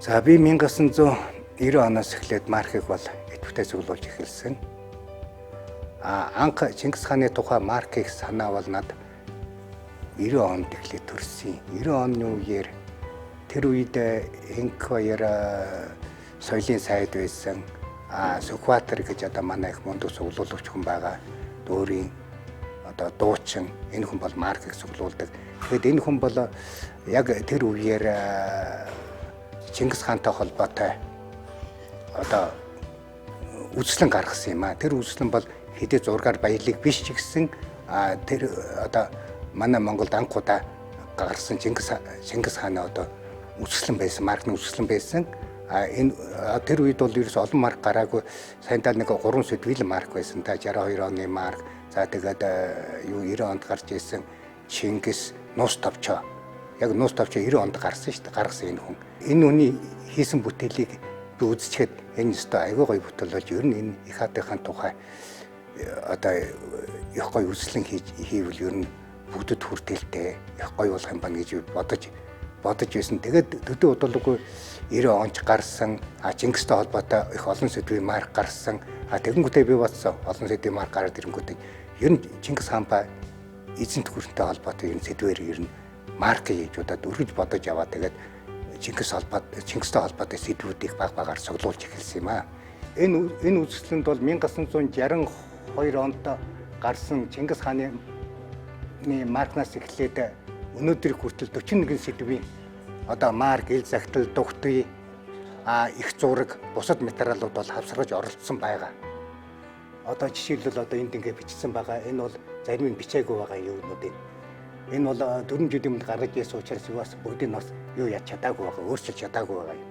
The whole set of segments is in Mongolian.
За би 1990 оноос эхлээд маркийг бол идэвхтэй цуглуулж эхэлсэн. Анх Чингис хааны тухай маркийг санаа бол над 90 онд эхлээд төрсөн. 90 оны үеэр тэр үед Инк баяр соёлын сайд байсан. Сүхбаатар гэж одоо манай их мундаг цуглуулгач хүн байгаа. Өөрийн одоо дуучин энэ хүн бол маркийг цуглуулдаг. Тэгэхэд энэ хүн бол яг тэр үеэр Чингис хаантай холбоотой одоо үзлэн гаргасан юм аа. Тэр үзлэн бол хэдий зургаар баялаг биш ч гэсэн тэр одоо манай Монголд анхудаа гарсан Чингис хааны одоо үзлэн байсан, маркны үзлэн байсан. Энэ тэр үед бол ерөөс олон марк гараагүй. Саяндаа нэг 3 сэдвэл марк байсан. Та 62 оны марк. За тэгээд 90 онд гарч ирсэн Чингис нус товчоо. Яг нус товчоо 90 онд гарсан шүү дээ. Гаргасан энэ хүн. Энэ хүний хийсэн бүтээлийг би үзчихэд энэ өстой аягүй гоё бүтээл болж ер нь энэ их хаадын тухай одоо их гоё үзлэн хийвэл ер нь бүгдэд хүртээлтэй их гоё болох юм байна гэж бодож байсан. Тэгээд төдөө удалгүй 90 онд гарсан Чингистэй холбоотой их олон сэдвийн марк гарсан. Тэгэнгүүтээ би бодсон олон сэдвийн марк гараад ирэнгүүтээ ер нь Чингис хаан ба эзэнт гүрэнтэй холбоотой энэ сэдвээр ер нь марк хийж удаад өргөж бодож яваа. Тэгээд Чингистэй холбоотой сэдвүүдийг баг багаар цуглуулж эхэлсэн юм аа. Энэ үзэсгэлэнд бол 1962 онд гарсан Чингис хааны маркнаас эхлээд өнөөдрийг хүртэл 41 сэдвийн одоо марк, ил загтал, дугтуй, их зураг, бусад материалууд бол хавсаргаж оролцсон байгаа. Одоо жишээлбэл одоо энд ингээ бичсэн байгаа. Энэ бол зарим нь бичээгүй байгаа юунууд. Энэ бол 4 жилийн өмнө гаргаж ирсэн учраас юугаас бүгдийг бас юу яд чадаагүй байгаа, өөрчилж чадаагүй байгаа юм.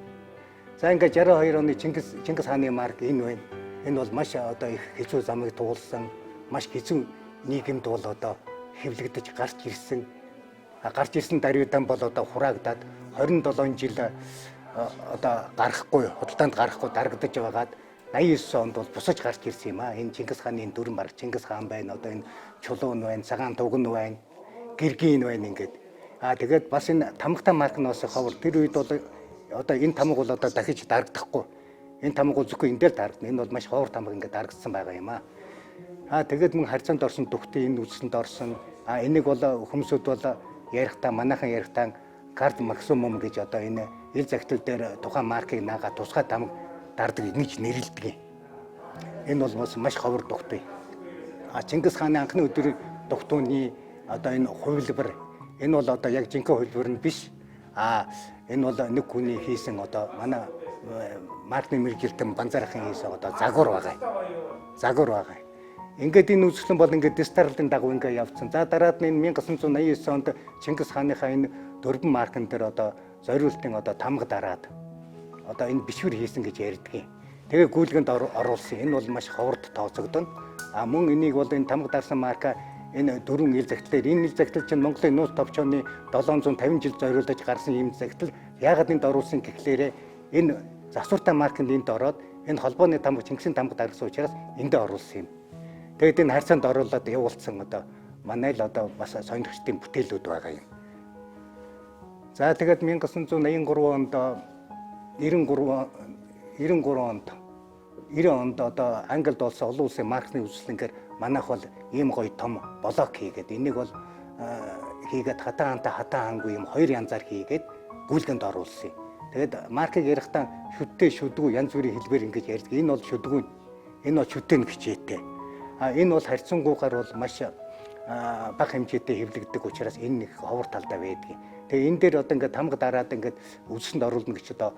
За ингээ 62 оны Чингис хааны марк энэ байна. Энэ бол маш одоо их хэцүү замыг туулсан, маш хэцүү нийгэмд бол одоо хэвлэгдэж гарч ирсэн. Гарч ирсэн даруйдан бол одоо хураагдаад 27 жил одоо гарахгүй, худалдаанд гарахгүй дарагдаж байгаад 89 онд бол бусаж гарч ирсэн юм аа. Энэ Чингис хааны дүрэн марк Чингис хаан байна. Одоо энэ Чулуун байна, Цагаан туган байна, Гэргийн байна ингээд. Тэгээд бас энэ тамгатай маркноос ховор тэр үед бол одоо энэ тамга бол одоо дахиж дарагдахгүй. Энэ тамга бол зөвхөн эндээ л дарагдана. Энэ бол маш ховор тамга ингээд дарагдсан байгаа юм аа. Тэгээд мөн харьцаанд орсон дүгтээ энэ үсэнд орсон. Энийг бол хүмүүсүүд бол ярихдаа манайхан ярихдаа карт максимум гэж одоо энэ ил загтал дээр тухайн маркийг наагаад тусгай тамга дардаг ингэж нэрлэдэг. Энэ бол маш ховор дугтуй. Чингис хааны анхны өдрийн дугтууны одоо энэ хувилбар энэ бол одоо яг жинхэнэ хувилбар нь биш. Энэ бол нэг хүний хийсэн одоо манай маркны мэргэжилтэн Банзарахын хийсэн одоо загвар байгаа. Ингээд энэ үзэсгэлэн бол ингээд дистарлын дагуу ингээд явцсан. За дараад нь 1989 онд Чингис хааныхаа энэ дөрвөн маркн дээр одоо зориултын одоо тамга дараад одоо энэ бичвэр хийсэн гэж ярьдгийг. Тэгээ гүйлгэнд оруулсан. Энэ бол маш ховорд тооцогдоно. Мөн энийг бол энэ тамга дарсан марка энэ дөрвөн ил загтал. Энэ ил загтал чинь Монголын нууц товчооны 750 жил зориулж гарсан юм загтал. Яагаад энд оруулсан гэхлээрээ энэ засвартай маркнд энд ороод энэ холбооны тамга Чингисийн тамга дарсан учраас эндээ оруулсан юм. Тэгээд энэ харьцаанд оруулаад явуулсан одоо манай л одоо бас сонирхчдын бүтээлүүд байгаа юм. За тэгээд 1983 онд 90 онд одоо Англид болсон олон улсын маркны үзэсгэлэнгээр манайх бол ийм гоё том блок хийгээд энийг бол хийгээд хатан хаангүй юм хоёр янзаар хийгээд гүйлгэнд оруулсан. Тэгээд маркийг ярихдаа шүдтэй шүдгүү янз бүрийн хэлбэр ингэж ярьдаг. Энэ бол шүдгүү, энэ бол шүтэн хичээтэй. Энэ бол харьцангуйгаар бол маш бага хэмжээтэй хэвлэгддэг учраас энэ нэг ховор талдаа байдаг. Тэгээ энэ дээр одоо ингээд тамга дараад ингээд үзэсгэлэнд оруулна гэж одоо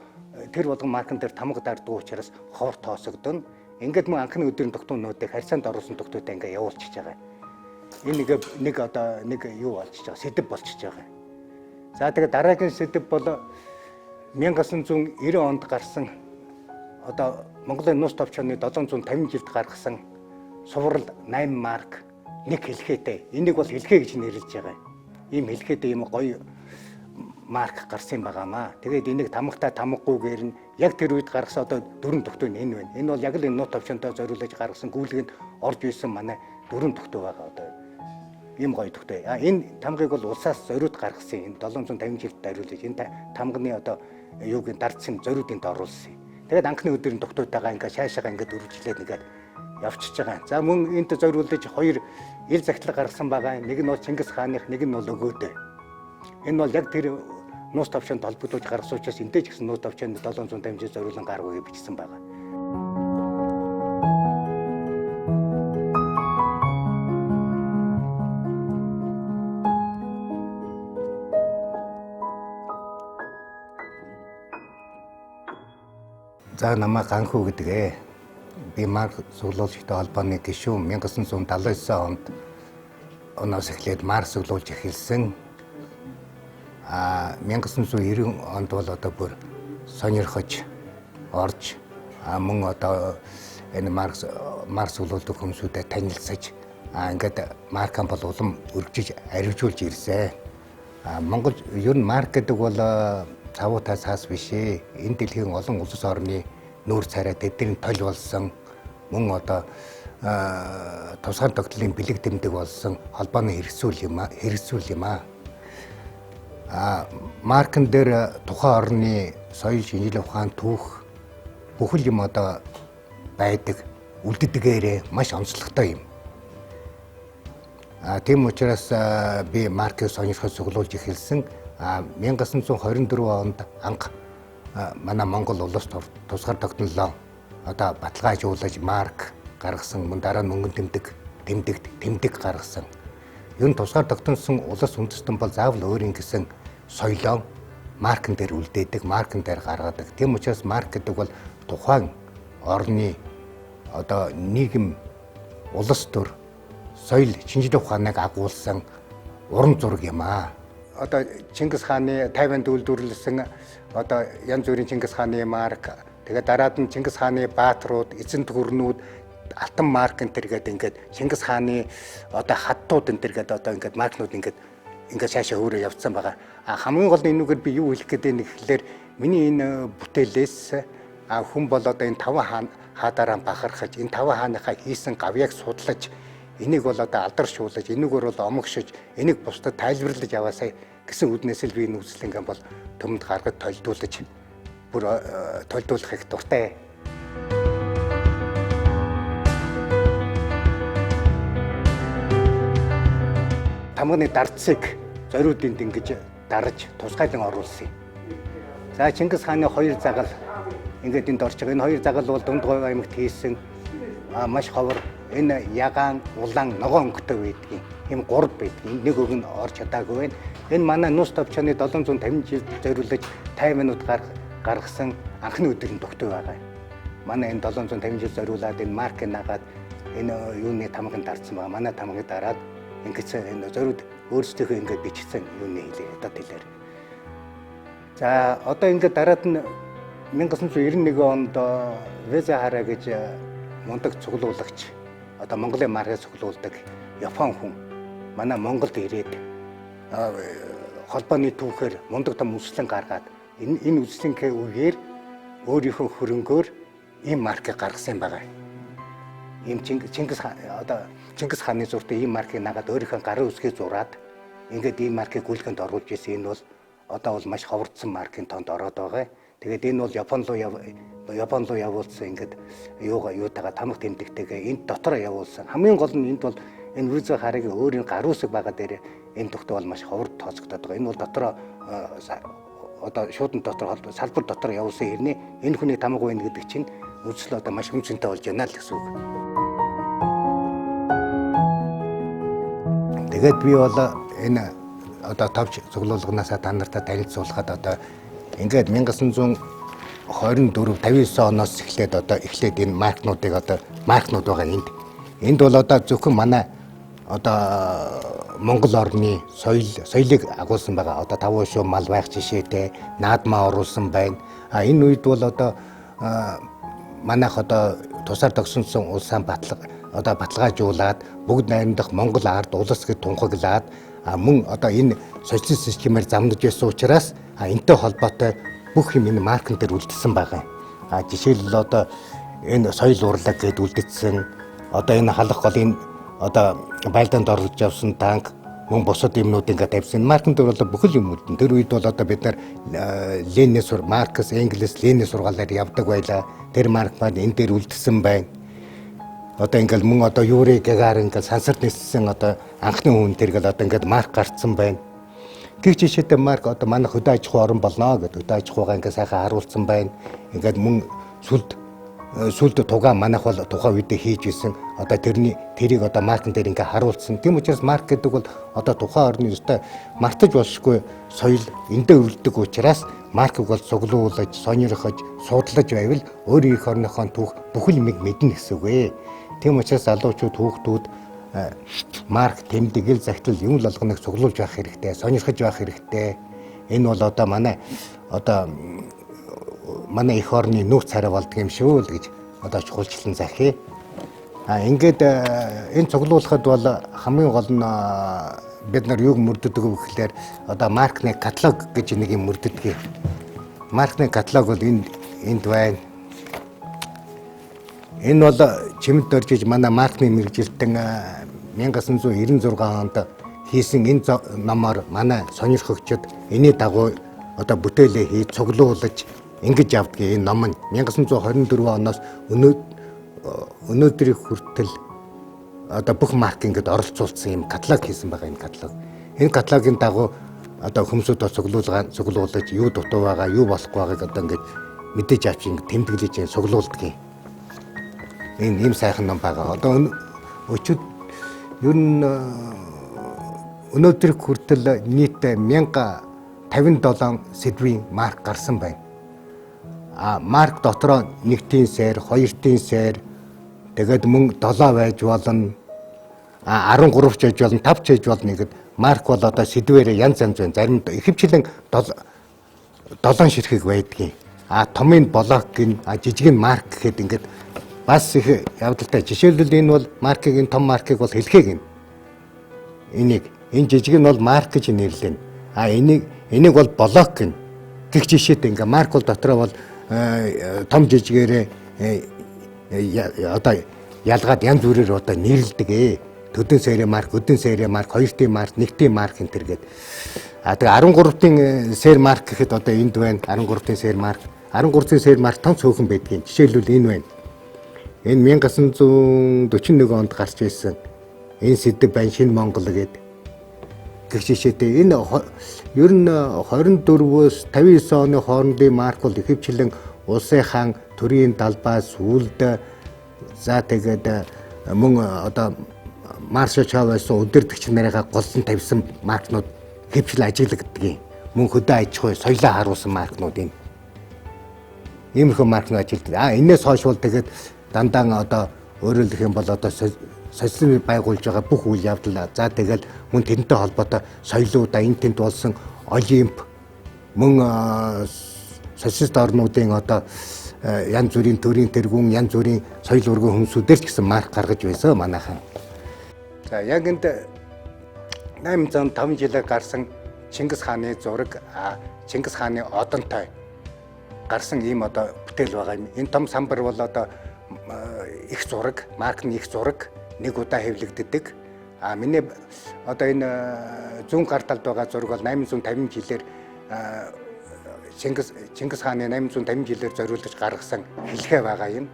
тэр болгон маркн дээр тамга дардаг учраас ховор тоосогдоно. Ингээд мөн анхны өдрийн дугтуунуудыг харьцаанд оруулсан дугтуудаа ингээд явуулчихж байгаа. Энэ нэг юу болчихж байгаа, сэдэв болчихж байгаа. За тэгээ дараагийн сэдэв бол 1990 онд гарсан одоо Монголын нууц товчооны 750 жилд гаргасан Суврал 8 марк нэг хэлхээтэй. Энийг бол хэлхээ гэж нэрлэж байгаа. Ийм хэлхээтэй юм гоё марк гарсан юм байгаамаа. Тэгээд энийг тамгатай тамгагүйгээр нь яг тэр үед гаргасан одоо дөрвөн дугтуй энэ байна. Энэ бол яг л энэ нууц товчонтой зориулж гаргасан гүйлгэнд орж ирсэн манай дөрвөн дугтуй байгаа одоо. ийм гоё төгтөө. Энэ тамгыг бол улсаас зориуд гаргасан. Энэ 750 жилд дариулж энэ тамганы одоо юуг дардсан зориудынд оруулсан. Тэгээд анхны өдрийн төгтөөтэйгээ ингээд шаашаага ингээд өргөжлээд ингээд явчихж байгаа. За мөн энд зориулж хоёр ил захидлага гаргасан байгаа. Нэг нь бол Чингис хааных, нэг нь бол өгөөдөө. Энэ бол яг тэр нуус товчонд холбогдуулж гаргасан учраас энтэй ч гэсэн нуус товчонд 750 жил зориулан гаргав гэж бичсэн байгаа. За намайг Ганхүү гэдгээ. Би Марк цуглуулгатай холбооны гишүүн 1979 онд оноос эхлээд Марк цуглуулж эхэлсэн. 1990 онд бол одоо бүр сонирхож орж мөн одоо энэ Марк цуглуулдаг хүмүүсүүдэд танилцаж ингээд Маркан бол улам өргөжиж арвижуулж ирсэн. Монгол ер нь Марк гэдэг бол цавуутай цаас биш ээ. Энэ дэлхийн олон улс орны нүүр царай тэдний толь болсон мөн одоо тусгаар тогтлын бэлэг тэмдэг болсон холбооны хэрэгсүүл юм аа. Маркан дээр тухайн орны соёл шинжилгээ ухаан түүх бүхэл юм одоо байдаг үлддэгээрээ маш онцлогтой юм. Тийм учраас би Маркийг сонирхож цуглуулж эхэлсэн. 1924 онд анх манай Монгол улс тусгаар тогтнолоо одоо баталгаажуулж Марк гаргасан, мөн дараа нь мөнгөн тэмдэг гаргасан. Ер нь тусгаар тогтносон улс үндэстэн бол заавал өөрийн гэсэн соёлоо Маркан дээр үлдээдэг, Маркан дээр гаргадаг. Тийм учраас Марк гэдэг бол тухайн орны одоо нийгэм, улс төр, соёл шинжилгээ ухааныг агуулсан уран зураг юм аа. Одоо Чингис хааны тайванд үйлдвэрлэсэн одоо янз бүрийн Чингис хааны марк, тэгээд дараад нь Чингис хааны баатрууд, эзэн төгөрнүүд, алтан марк энэ төр гэдэг ингээд Чингис хааны одоо хаттууд энэ төр гэдэг одоо ингээд маркнууд ингээд шаашаа өөрөө явцсан байгаа. Хамгийн гол нь энүүгээр би юу хэлэх гээд нэг гэхэлэр миний энэ бүтээлээс хүн бол одоо энэ 5 хаадаараа бахархаж, энэ 5 хааныхаа хийсэн гавьяаг судлаж, энийг бол одоо алдаршуулж, энүүгээр бол омогшиж, энийг бусдад тайлбарлаж яваасаа гэсэн үднээс л би энэ үзлэнгээ бол төмөнд гаргаж толдуулж бүр толдуулахыг дуртай. Тамганы дардсыг зориудынд ингэж дарж тусгайлан оруулсан. За Чингис хааны хоёр загал ингээд энд орж байгаа. Энэ хоёр загал бол Дундгой аймагт хийсэн маш ховор энэ ягаан, улаан, ногоон өнгөтэй байдгийн. Ийм 3 байдгийн. Нэг өг нь орж чадаагүй байна. Энэ манай нус товчооны 750 жил зориулж 50 минут гаргасан анхны өдрийн тогтөө байгаа. Манай энэ 750 жил зориулаад энэ марк нагаад энэ юуны тамганд дарсан байгаа. Манай тамгыг дараад ингэж энэ зориуд өөрсдийнхөө ингээд бичсэн юуны хэлээр одоо хэлээр. За одоо ингээд дараад нь 1991 онд Веза Хара гэж мундаг цуглуулагч одоо Монголын маркыг цуглуулдаг Япон хүн манай Монголд ирээд холбооны түүхээр мундаг том үслэн гаргаад энэ үслэнхээ үеэр өөрийнхөө хөрөнгөөр ийм маркыг гаргасан байгаа. Ийм Чингис хааны зуртай ийм маркыг нагаад өөрийнхөө гарын үсгээ зураад ингээд ийм маркыг гүйлгэнд оруулж ирсэн. Энэ бол одоо бол маш ховордсон маркийн тоонд ороод байгаа. Тэгээд энэ бол Япон руу явуулсан ингээд юутайгаа тамга тэмдэгтэйгээ энд дотор явуулсан. Хамгийн гол нь энд бол энэ Веза Харыг өөрийн гарын үсэг байгаа дээр энэ тогтоо бол маш ховорд тооцогдоод байгаа. Энэ бол дотроо одоо шуудан дотор салбар дотор явуулсан хэрнээ энэ хүний тамга байна гэдэг чинь үзэл одоо маш хүнцэнтэй болж байна л гэсэн үг. Тэгээд би бол энэ одоо товч цуглуулганасаа та нартай танилцуулахад одоо ингээд 1924-59 оноос эхлээд энэ маркнуудыг одоо маркнууд байгаа энд бол одоо зөвхөн манай одоо Монгол орны соёлыг агуулсан байгаа. Одоо тавуу шүү мал байх жишээтэй наадмаа оруулсан байна. Энэ үед бол одоо манайх одоо тусаар тогсонсон улсаа баталгаажуулаад бүгд найрамдах Монгол ард улс гэж тунхаглаад мөн одоо энэ социалист системээр замнаж байсан учраас энэтэй холбоотой бүх юм энэ маркн дээр үлдсэн байгаа. Жишээлбэл одоо энэ соёл урлаг гэдээ үлдсэн. Одоо энэ халах голын одоо байлдаанд оруулж авсан танк мөн бусад юмнууд ингээд тавьсан. Маркын дээр бол бүхэл юм үүдэн. Тэр үед бол одоо бид нар Ленин сур, Маркс, Энгелс, Ленин сургаалаар явдаг байлаа. Тэр марк маань энэ дээр үлдсэн байна. Одоо ингээд мөн одоо Юрий Гагарин ингээд сансар ниссэн одоо анхны хүн тэргээл одоо ингээд марк гарцсан байна. Тэг жишээтэй марк одоо манай хөдөө аж ахуй орн болно гэдэг хөдөө аж ахуйгаа ингээд сайхан харуулсан байна. Ингээд мөн сүлд тугаа манайх бол тухайн үедээ хийж исэн. Одоо тэрийг одоо маркн дээр ингээ харуулсан. Тийм учраас марк гэдэг бол одоо тухайн орны өстой мартаж болшгүй соёл эндээ үлддэг учраас маркыг бол цуглуулж, сонирхож, судлаж байвал өөрийн эх орныхон түүх бүхэл юмыг мэднэ гэсэн үг ээ. Тийм учраас залуучууд хүүхдүүд марк тэмдэг ил захидал юм л олгоныг цуглуулж байх хэрэгтэй, сонирхож байх хэрэгтэй. Энэ бол одоо манай эх орны нууц царай болдго юм шүү л гэж одоо чухалчлан захив. Ингээд энэ цуглуулахад бол хамгийн гол нь бид нар юуг мөрддөг вэ гэхээр одоо маркны каталог гэж нэг юм мөрддөг. Маркны каталог бол энд байна. Энэ бол чимэд дөржиж манай маркны мэргэжилтэн 1996 онд хийсэн энэ номоор манай сонирхогчид энэний дагуу одоо бүтээлээ хийж цуглуулж ингэж явдгийг энэ ном нь 1924 оноос өнөөдрийг хүртэл одоо бүх марк ингээд оролцуулсан юм каталог хийсэн байгаа энэ каталог. Энэ каталогийн дагуу одоо хүмүүсд цуглуулж юу дутуу байгаа, юу болохгүй байгааг одоо ингээд мэдээж авч ингээд тэмдэглэж цуглуулдаг. Энэ ийм сайхан ном байгаа. Одоо өчигд ер нь өнөөдрийг хүртэл нийт 1057 сэдвийн марк гарсан байна. Марк дотроо 1-ийн сайр, 2-ийн сайр, тэгээд мөн 7 байж болно, 13 ч байж болно, 5 ч байж болно гэд марк бол одоо сэдвээр янз янз байна. Зарим ихэвчлэн 7 ширхэг байдгийг. Томын блок гин, жижиг нь марк гэхэд ингээд бас их явдалтай. Жишээлбэл энэ бол маркийг энэ том маркийг бол хэлхээ гин. Энэ жижиг нь бол марк гэж нэрлэнэ. Энийг бол блок гин. Гэх жишээтэй ингээ марк бол дотроо бол том жижигээрээ одоо ялгаад янз бүрээр одоо нэрлдэг. Төдөн сайрын марк, өдөн сайрын марк, 2-ийн марк, 1-ийн марк энэ төр гээд. Тэгээ 13-ийн сайр марк гэхэд одоо энд байна. 13-ийн сайр марк. 13-ийн сайр марк том цөөхөн байдгийн. Жишээлбэл энэ байна. Энэ 1941 онд гарч ирсэн. Энэ сэдв байна Шинэ Монгол гээд. Гэх жишээтэй энэ ер нь 24-өөс 59 оны хоорондын марк бол ихэвчлэн улсын хаан төрийн далбаас үлд за тэгээд мөн одоо маршал чавсан өдөртөгч нарыгаа голсон тавьсан маркнууд ихэвчлэн ажиглагддаг. Мөн хөдөө аж ахуй соёлоо харуулсан маркнууд энэ. Иймэрхүү маркнууд ажилтдаг. Энээс хойш бол тэгээд дандаа одоо өөрөөр хэлэх юм бол одоо соёлын байгуулж байгаа бүх үйл явдал за тэгэл мөн тэрнтэй холбоотой соёлуудаа энэ тэнд болсон олимп мөн социалист орнуудын одоо янз бүрийн төрийн тэргүүн янз бүрийн соёл ургын хүмүүсүүдээр ч гэсэн марк гаргаж байсан манайхан. За яг энд 805 жилээр гарсан Чингис хааны зураг Чингис хааны одонтой гарсан ийм одоо бүтээл байгаа юм. Энэ том самбар бол одоо их зураг, маркны их зураг нэг удаа хэвлэгддэг. Миний одоо энэ зүүн гар талд байгаа зураг бол 850 жилээр Чингис хааны 850 жилээр зориулж гаргасан хэлхээ байгаа юм.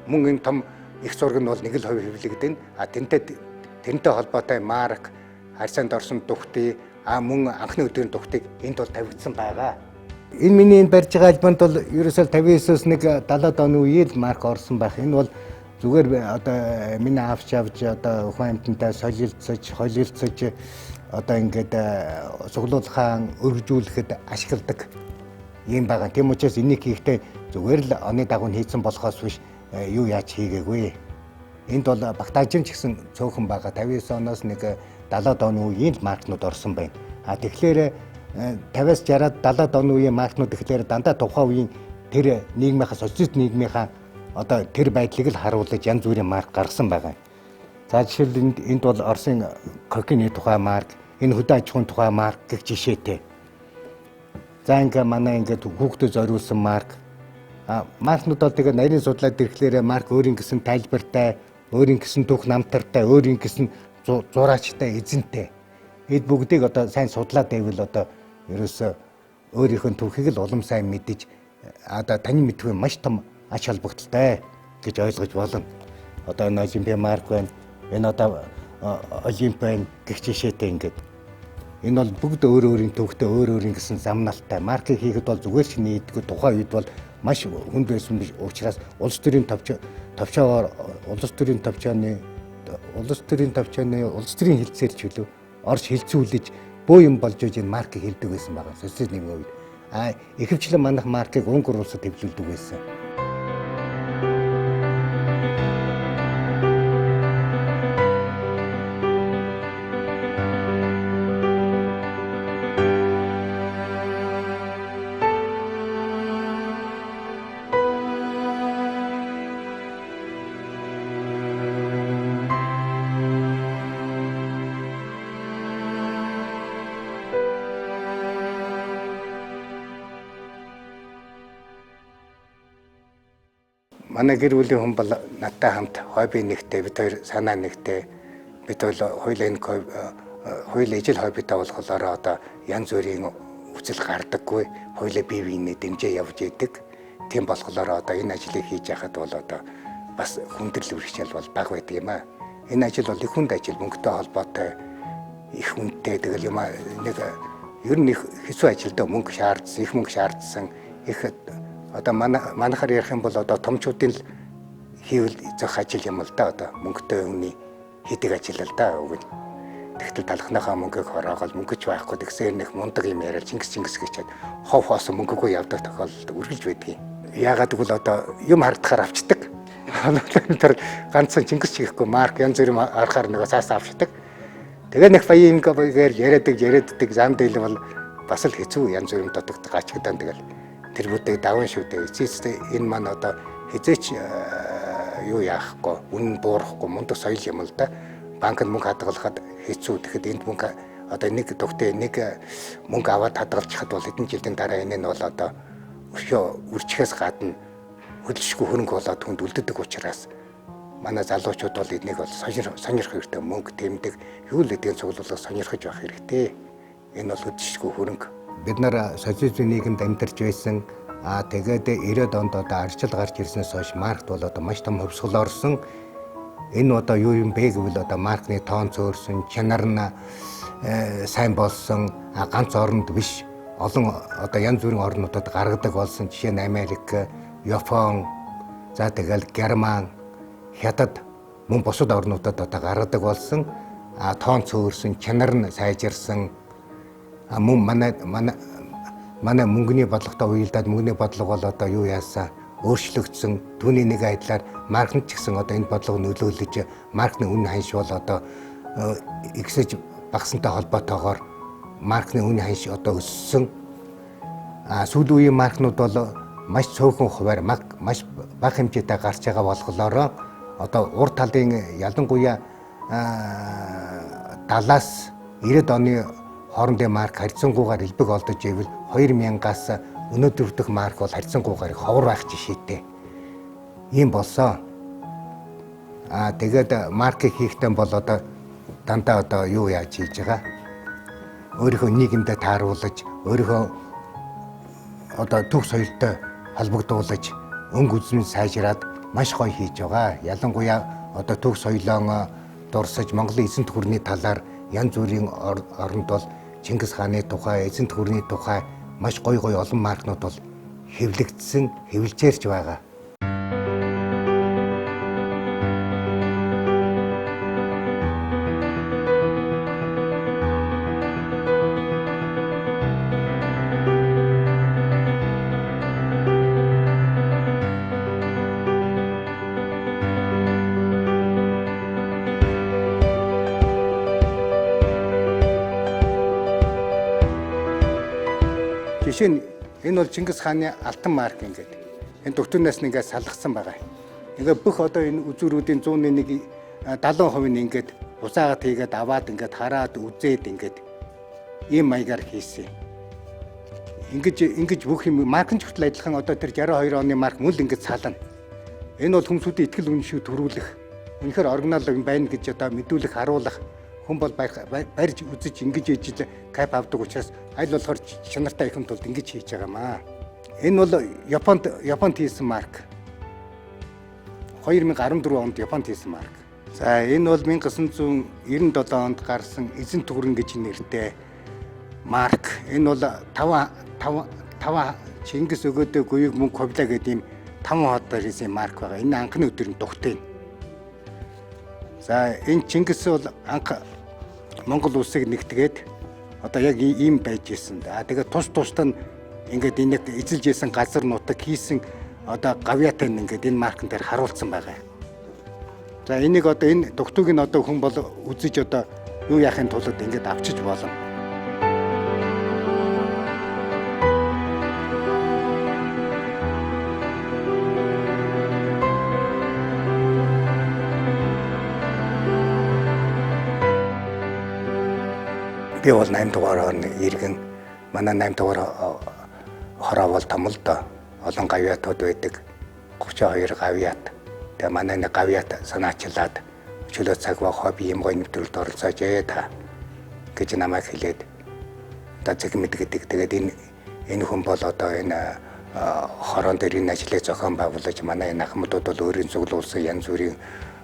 Мөн энэ том их зураг нь бол 1% хэвлэгдэн. Тэрнтэй холбоотой марк, харьцаанд орсон дугтий, мөн анхны өдрийн дугтыг энд бол тавигдсан байгаа. Энэ миний энэ барьж байгаа альбомд бол ерөөсөө 59-өөс нэг 70-аад оны үеэд марк орсон байх. Энэ бол зүгээр одоо миний авч одоо ухаан амьтантай солилцож, холилцож одоо ингээд цуглуулахаа өргөжүүлэхэд ашигладаг юм байгаа. Тийм учраас энийг хийхдээ зүгээр л оны дагуу хийсэн болохоос биш юу яаж хийгээгүй. Энд бол Багтаажин ч гэсэн цөөхөн байгаа. 59 оноос нэг 70-аад оны үеийн маркнууд орсон байна. Тэгэхээр 50-аас 60-аад 70-аад оны үеийн маркнууд тэгэхээр дандаа тухайн үеийн тэр нийгмийнхаа социалист нийгмийнхаа одоо тэр байдлыг л харуулж янз бүрийн марк гаргасан байгаа. За жишээлбэл энд бол Оросын кокины тухай марк, энэ хөдөө аж ахуйн тухай марк гэх жишээтэй. За ингээ манай ингээд хүүхдэд зориулсан марк. Маркнууд бол тэгээ нарийн судлаад ирэхлээр марк өөрийн гэсэн тайлбартай өөрийн гэсэн түүх намтартай, өөрийн гэсэн зураачтай, эзэнтэй. Эд бүгдийг одоо сайн судлаад байвал одоо ерөөсөө өөрийнхөө түүхийг л улам сайн мэдэж одоо таны мэдгүй маш том ач холбогдолтой гэж ойлгож болно. Одоо энэ Олимпиа марк байна. Энэ одоо Олимп байна гэх жишээтэй ингээд. Энэ бол бүгд өөрийн төвхтэй өөрийн гэсэн замналтай. Маркийг хийхэд бол зүгээр ч нийтгүй тухайн үед бол маш хүнд байсан учраас улс төрийн төвчөөр улс төрийн хилцээр ч үлээ орж хилцүүлж бөө юм болж иж энэ маркийг хэлдэг байсан байгаа. Социализмын үед. Ихэвчлэн манайх маркийг Унгар улсад хэвлүүлдэг байсан. Манай гэр бүлийн хүн бол надтай хамт хобби нэгтэй, бид хоёр санаа нэгтэй. Бид хоёулаа энэ хоёулаа ижил хоббитай болохоор одоо янз бүрийн үсэл гардаггүй, хоёулаа бие биенээ дэмжээ явж идэг. Тийм болохоор одоо энэ ажлыг хийж яхад бол одоо бас хүндрэл үргэлжлэл бол бага байдаг юм аа. Энэ ажил бол их хүнд ажил, мөнгөтэй холбоотой, их хүнтэй тэгэл юм аа. Нэг ер нь их хэцүү ажилдаа мөнгө шаардсан, их мөнгө шаардсан, их одоо манайхаар ярих юм бол одоо томчуудын л хийвэл зөх ажил юм л да одоо мөнгөтэй хүний хийдэг ажил л да үгүй. Тэгтэл талхныхаа мөнгөийг хороогол мөнгөч байхгүй тэгсээр нэг мундаг юм яриад Чингис гэчихэд хов хоосон мөнгөгүй явдаг тохиолдол үргэлж байдгийг. Яагаад гэвэл одоо юм хардахаар авчдаг. Тэр ганцхан Чингис чихгүй марк янз бүрийн арахаар нэг цаас авчдаг. Тэгээ нэг баян ингээд яриаддаг зам дээл бол бас л хэцүү янз бүрийн дутагддаг ачигдан тэгэл тэр бүдэг даван шүү дээ. Эцээсээ энэ маань одоо хизээч юу яахгүй, үнэн буурахгүй мундаг соёл юм л да. Банкнд мөнгө хадгалахад хэцүү. Тэгэхэд энд мөнгө одоо нэг тогтээ нэг мөнгө аваад хадгалчихад бол хэдэн жилийн дараа энэ нь бол одоо өшөө үржихээс гадна хөдөлшгүй хөрөнгө болоод хүнд үлддэг учраас манай залуучууд бол энийг бол сонирхох хэрэгтэй мөнгө тэмдэг юу л эдгээр цуглуулга сонирхож байх хэрэгтэй. Энэ бол хөдөлшгүй хөрөнгө. Бид нар социализм нийгэмд амьдарч байсан. Тэгээд 90-ад онд одоо арчил гарч ирснээс хойш маркт бол одоо маш том хөвсгөл орсон. Энэ одоо юу юм бэ гэвэл одоо маркны тоон цөөрсөн, чанар нь сайн болсон, ганц оронд биш олон одоо янз бүрийн орнуудад гаргадаг болсон. Жишээ нь Америк, Япон, за тэгэл Герман, Хятад мөн бусад орнуудад одоо гаргадаг болсон. Тоон цөөрсөн, чанар нь сайжирсан. Мөн манай мөнгөний бодлоготой уялдаад мөнгөний бодлого бол одоо юу яасан өөрчлөгдсөн. Түүний нэг айдлаар маркт ч гэсэн одоо энэ бодлого нөлөөлөж маркны үнэ ханш бол одоо ихсэж багасантай холбоотойгоор маркны үнэ ханш одоо өссөн. Сүүлийн үеийн маркнууд бол маш цөөхөн хуваар маш бага хэмжээтэй гарч байгаа болохоор одоо урд талын ялангуяа 70-аас 90-ад оны хоорондын марк харьцангуйгаар элбэг олдож ивэл 2000-аас өнөөдөр дэх марк бол харьцангуйгаар ховор байх жишээтэй. Ийм болсон. Тэгээд маркийг хийхдээ бол одоо дандаа одоо юу яаж хийж байгаа? Өөрийнхөө нийгэмдээ тааруулж, өөрийнхөө одоо төх соёлтой холбогдуулж, өнгө үзмийг сайжраад маш гоё хийж байгаа. Ялангуяа одоо төх соёлоо дурсаж Монголын эзэнт гүрний талаар янз бүрийн оронд бол Чингис хааны тухай, эзэнт гүрний тухай маш гоё олон маркнууд бол хэвлэгдсэн, хэвлжээрч байгаа. Жишээ нь энэ бол Чингис хааны алтан марк ингээд. Энэ доктринаас нь ингээд салгасан байгаа. Ингээд бүх одоо энэ үзүүрүүдийн 101 70% нь ингээд буцаагаад хийгээд аваад ингээд хараад үзээд ингээд ийм маягаар хийсэн. Ингэж бүх юм маркын хүртэл адилхан одоо тэр 62 оны марк мөл ингээд сална. Энэ бол хүмүүсүүдийн итгэл үнэмшийг төрүүлэх үнэхээр оригинал юм байна гэж одоо мэдүүлэх харуулах хүн бол барьж үзэж ингэж ижил кайп авдаг учраас аль болохоор чанартай ихэм тулд ингэж хийж байгаамаа. Энэ бол Японд хийсэн марк. 2014 онд Японд хийсэн марк. За энэ бол 1997 онд гарсан эзэн түгрэн гэж нэртэй марк. Энэ бол 5 Чингис өгөөдөө гуйг мөнгө ховлаа гэдэг ийм 5 хотоор хийсэн марк байгаа. Энэ анхны өдөр нь дугтын. За энэ Чингис бол анх Монгол улсыг нэгтгээд одоо яг ийм байж исэн. Тэгээд тусдаа ингээд энийг эзэлж исэн газар нутаг хийсэн одоо гавьяатай ингээд энэ маркн дээр харуулсан байгаа. За энийг одоо энэ дугтуйг нь одоо хүн бол үзэж одоо юу яахын тулд ингээд авчиж болно. Би бол 8 дугаар орны иргэн манай 8 дугаар хороо бол том л доо олон гавьяатууд байдаг 32 гавьяат. Тэгээ манай нэг гавьяат санаачлаад чөлөө цаг ба хобби юм гоё нэвтрүүлэлт оролцоож та гэж намайг хэлээд одоо зэг мэдгэдэг. Тэгээд энэ хүн бол одоо энэ хорон дээр энэ ажлыг зохион байгуулж манай энэ ахмадууд бол өөрийн цуглуулсан янз бүрийн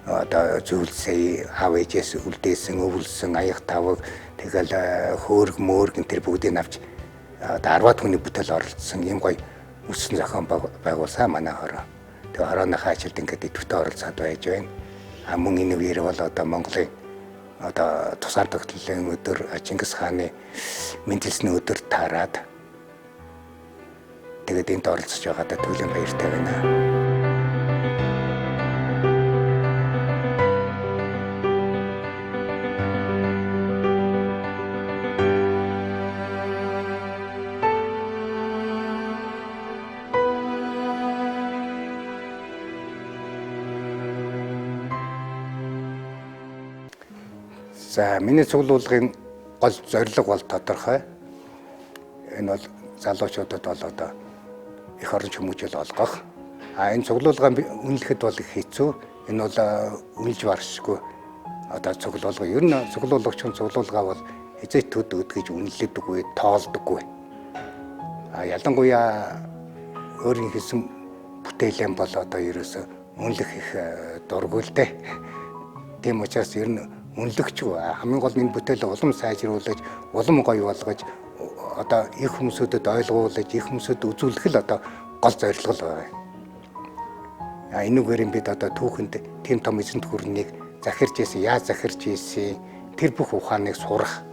одоо зүйлсээ аав ээжээс үлдээсэн өвлсөн аяг тавг тэгэл хөөрг мөөрг энэ бүгдийг авч одоо 10 хүний бүтээл оролцсон юм гоё өссөн зохион байгуулсан манай хороо. Тэгээ хорооныхаа ажилд ингээд идэвхтэй оролцоод байж байна. Мөн энэ үеэр бол одоо Монголын одоо тусаар тогтлын өдөр Чингис хааны мэндэлсний өдөр таарад тэгээд энд оролцож байгаадаа түлийн баяртай байна. За миний цуглуулгын гол зорилго бол тодорхой. Энэ бол залуучуудад бол одоо их орон хүмүүжил олгох. Энэ цуглуулгаа үнэлэхэд бол их хэцүү. Энэ бол үнэлж баршгүй одоо цуглуулга. Ер нь цуглуулагчийн цуглуулгаа бол эзэт төд гэж үнэлдэггүй, тоолдоггүй. Ялангуяа өөрийн хийсэн бүтээлэн бол одоо ерөөсө үнэлэх их дургүй л дээ. Тийм учраас ер нь үнэлэгчгүй хамгийн гол энэ бүтээлээ улам сайжруулж, улам гоё болгож одоо их хүмүүсүүдэд ойлгуулж, их хүмүүсүүд үзүүлэх л одоо гол зорилго байгаа. Энүүгээр бид одоо түүхэнд тийм том эзэн түгрнийг захирж ийсэн, яаж захирж ийсэн тэр бүх ухааныг сурах.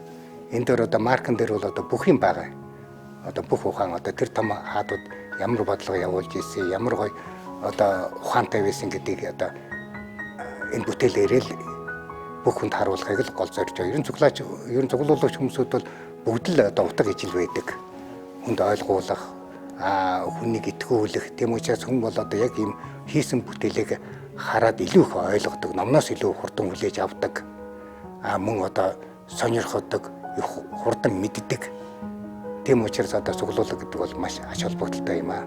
Энд дээр одоо маркн дээр бол одоо бүх юм байгаа. Одоо бүх ухаан одоо тэр том хаадууд ямар бодлого явуулж ийсэн, ямар гоё одоо ухаантай байсан гэдгийг одоо энэ бүтээлээрээ л бүх хүнд харуулахыг л гол зорж байгаа. Ер нь цуглуулгач хүмүүсүүд бол бүгд л одоо утга ижил байдаг. Хүнд ойлгуулах, хүнийг итгүүлэх. Тийм учраас хүн бол одоо яг ийм хийсэн бүтээлийг хараад илүү их ойлгодог, номноос илүү хурдан хүлээж авдаг. Мөн одоо сонирходог, хурдан мэддэг. Тийм учраас одоо цуглуулга гэдэг бол маш ач холбогдолтой юм аа.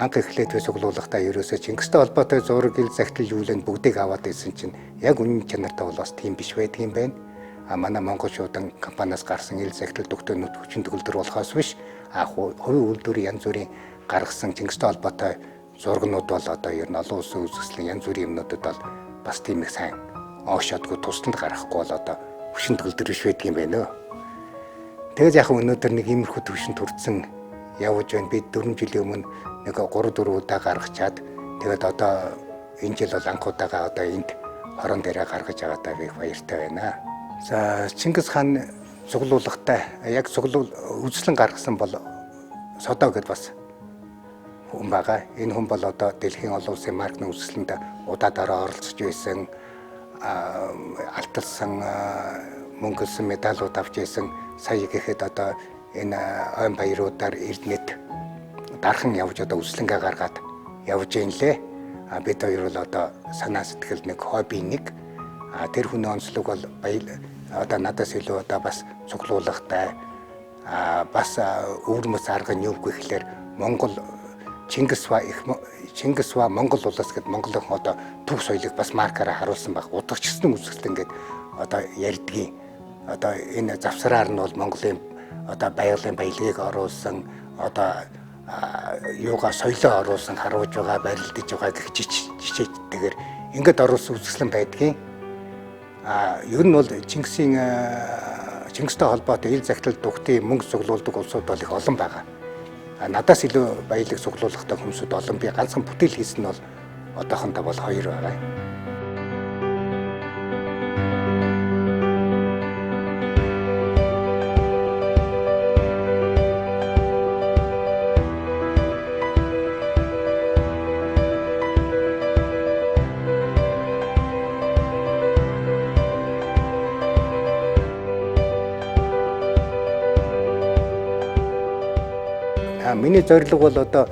Анх эхлээд цуглуулгахдаа ерөөсөө Чингистэй холбоотой зураг, ил захидал зүйлэн бүгдийг аваад ирсэн чинь яг үнэн чанартай бол бас тийм биш байдаг юм байна. Манай Монгол шуудан компаниас гарсан ил захидал докторнууд хүчин төгөлдөр болохоос биш хувийн үйлдвэрийн янз бүрийн гаргасан Чингистэй холбоотой зурагнууд бол одоо ер нь олон улсын үзэсгэлэн янз бүрийн юмнуудад бол бас тийм их сайн оошоодгүй тусламж гаргахгүй бол одоо хүчин төгөлдөр биш байдаг юм байна. Тэгээд яг өнөөдөр нэг иймэрхүү төвшөнд хүрсэн явж байна. Би 4 жилийн өмнө нэг 3-4 удаа гаргачаад тэгээд одоо энэ жил бол анх удаага одоо энд хорон дээрээ гаргаж байгаадаа би их баяртай байна. За Чингис хаан цуглуулгатай яг үзлэн гаргасан бол Содоо гэдээ бас хүн байгаа. Энэ хүн бол одоо дэлхийн олон улсын маркны үүсгэлэнд удаадаараа оролцож байсан, алталсан, мөнгөлсөн медалууд авч байсан. Сая гэхэд одоо энэ ойн баяруудаар Эрдэнэт дархан явж одоо үслэнгээ гаргаад явж ийн лээ. Бид хоёр бол одоо санаа сэтгэл нэг хобби нэг. Тэр хүний онцлог бол одоо надаас илүү одоо бас цуглуулгатай, бас өвөрмөц арга нь юу гэхээр Монгол Чингис ба Монгол улс гэдэг Монголын одоо төв соёлыг бас маркаараа харуулсан баг. Удагчсан үсгэлт ингээд одоо ярьдгийн. Одоо энэ завсраар нь бол Монголын одоо байгалийн баялагийг оруулсан, одоо юугаа соёлоо оруулсан харуулж байгаа, барилдаж байгаа гэх жишээтэйгээр ингээд оруулсан үсгэлэн байдгийн. Ер нь бол Чингистэй холбоотой ил захидал дугтын мөнгө цуглуулдаг улсууд бол их олон байгаа. Надаас илүү баялаг цуглуулгатай хүмүүсүүд олон. Би ганцхан бүтээл хийсэн нь бол одоохондоо бол 2 байгаа. Миний зорилго бол одоо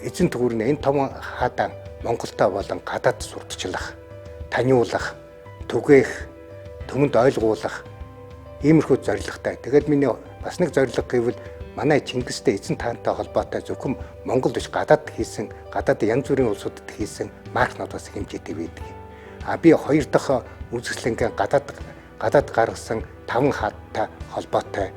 эзэн тгүүрний энэ том хаадан Монголтой болон гадаад сурталчлах, таниулах, түгээх, түмэнд ойлгуулах иймэрхүү зорилготой. Тэгээд миний бас нэг зорилго гэвэл манай Чингистэй эзэн таантай холбоотой зөвхөн Монгол биш гадаад хийсэн, гадаад янз бүрийн улсуудад хийсэн маркнуудаас хэмжээтэй байдаг. Би хоёр дахь үзэсгэлэнгээ гадаад гаргасан 5 хаадтай холбоотой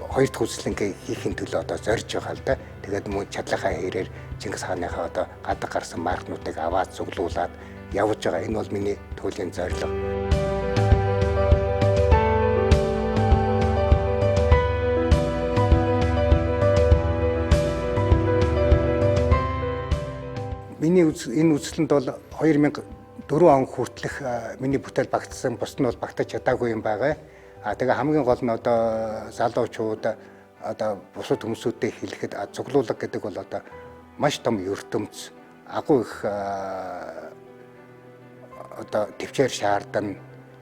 хоёр дахь үзэсгэлэнгээ хийхин төлөө одоо зорж байгаа л да. Тэгээд мөн чадлынхаа хэрээр Чингис хааныхаа одоо гадаг гарсан маркнуудыг аваад цуглуулад явж байгаа. Энэ бол миний төлөвийн зорилго. Миний энэ үзэсгэлэнд бол 2004 он хүртэлх миний бүтээл багтсан, бус нь бол багтаж чадаагүй юм байгаа. Тэгээ хамгийн гол нь одоо залуучууд одоо бусад хүмүүсүүдэд хэлэхэд цуглуулга гэдэг бол одоо маш том ертөнц, агуу их одоо төвчээр шаардна,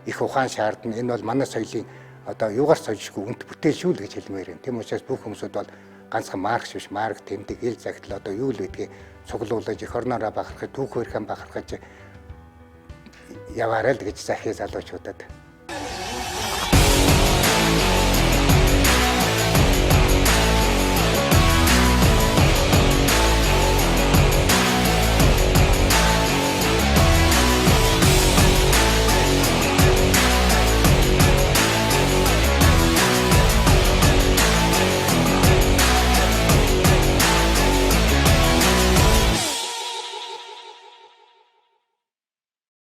их ухаан шаардна. Энэ бол манай соёлын одоо юугаар сольжгүй үнэт бүтээл шүү л гэж хэлмээр юм. Тийм учраас бүх хүмүүсүүд бол ганцхан маркс биш, марк тэмдэг, ил захидал одоо юу л гэдгийг цуглуулж эх орноороо бахархаж, түүх хөрхөн бахархаж яваарай л гэж захиа залуучуудад